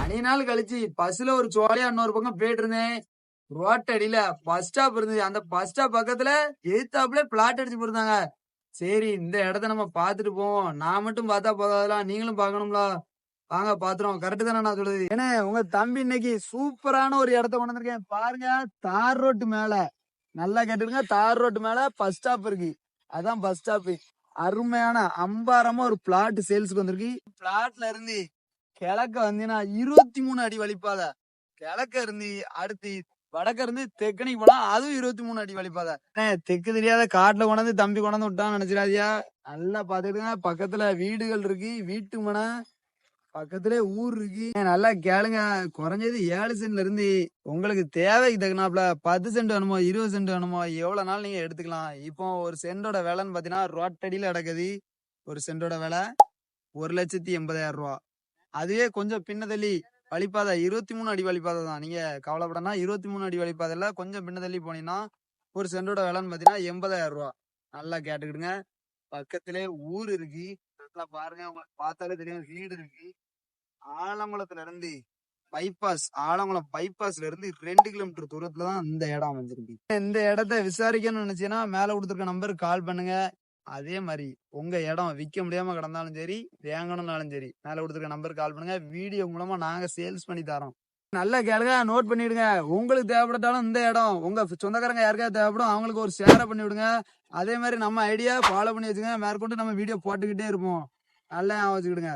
அரை நாள் கழிச்சு பஸ்ல ஒரு சோலையா இன்னொரு பக்கம் போயிட்டு இருந்தேன். ரோட்டடியில பஸ் ஸ்டாப் இருந்தது. அந்த பஸ் ஸ்டாப் பக்கத்துல எதிர்த்தாப்புல பிளாட் அடிச்சு போயிருந்தாங்க. சரி இந்த இடத்த நம்ம பாத்துட்டு போவோம். நான் மட்டும் பார்த்தா போதாதுல, நீங்களும் பார்க்கணும்ல. வாங்க பாத்துருவோம். கரெக்ட் தானே நான் சொல்லுது? ஏன்னா உங்க தம்பி இன்னைக்கு சூப்பரான ஒரு இடத்த கொண்டு வந்திருக்கேன் பாருங்க. தார் ரோட்டு மேல நல்லா கேட்டுருங்க. தார் ரோட்டு மேல பஸ் ஸ்டாப் இருக்கு. அதான் பஸ் ஸ்டாப். அருமையான அம்பாரமா ஒரு பிளாட் சேல்ஸ்க்கு வந்திருக்கு. பிளாட்ல இருந்து கிழக்க வந்தீங்கன்னா 23 அடி வழிப்பாதை. கிழக்க இருந்து அடுத்து வடக்க இருந்து தெற்கனைக்கு போனா அதுவும் 23 அடி வழிப்பாதை. தெற்கு தெரியாத காட்டுல கொண்டாந்து தம்பி கொண்டாந்து விட்டான்னு நினைச்சிடாதியா. நல்லா பாத்துக்கிட்டுங்க. பக்கத்துல வீடுகள் இருக்கு. வீட்டு மனை பக்கத்துல ஊர் இருக்கு. நல்லா கேளுங்க. குறைஞ்சது 7 சென்ட்ல இருந்து உங்களுக்கு தேவைக்கு தகுனாப்ல 10 சென்ட் வேணுமோ 20 சென்ட் வேணுமோ எவ்வளவு நாள் நீங்க எடுத்துக்கலாம். இப்போ ஒரு சென்டோட விலைன்னு பாத்தீங்கன்னா ரோட்டடியில கிடக்குது. ஒரு சென்டோட விலை 1,80,000 ரூபா. அதுவே கொஞ்சம் பின்னதள்ளி வழிப்பாதை 23 அடி வழிப்பாதை தான். நீங்க கவலைப்படனா 23 அடி வழிப்பாதையில கொஞ்சம் பின்னதள்ளி போனீங்கன்னா ஒரு சென்டோட விலைன்னு பாத்தீங்கன்னா 80,000 ரூபா. நல்லா கேட்டுக்கிடுங்க. பக்கத்திலே ஊர் இருக்கு. நல்லா பாருங்க. உங்களுக்கு பார்த்தாலே தெரியும் வீடு இருக்கு. ஆலங்குளத்துல இருந்து ஆலங்குளம் பைபாஸ்ல இருந்து 2 கிலோமீட்டர் தூரத்துல தான் இந்த இடம் அமைஞ்சிருக்கு. இந்த இடத்த விசாரிக்கணும்னு நினைச்சீங்கன்னா மேல கொடுத்துருக்க நம்பருக்கு கால் பண்ணுங்க. அதே மாதிரி உங்க இடம் விற்க முடியாம கிடந்தாலும் சரி, வாங்கணும்னாலும் சரி, மேல கொடுத்துருக்க நம்பருக்கு கால் பண்ணுங்க. வீடியோ மூலமா நாங்க சேல்ஸ் பண்ணி தரோம். நல்லா கேளுங்க, நோட் பண்ணிடுங்க. உங்களுக்கு தேவைப்பட்டாலும் இந்த இடம் உங்க சொந்தக்காரங்க யாருக்காவது தேவைப்படும் அவங்களுக்கு ஒரு ஷேரை பண்ணி விடுங்க. அதே மாதிரி நம்ம ஐடியா ஃபாலோ பண்ணி வச்சுங்க. மேற்கொண்டு நம்ம வீடியோ போட்டுக்கிட்டே இருப்போம். நல்லா வச்சுக்கிடுங்க.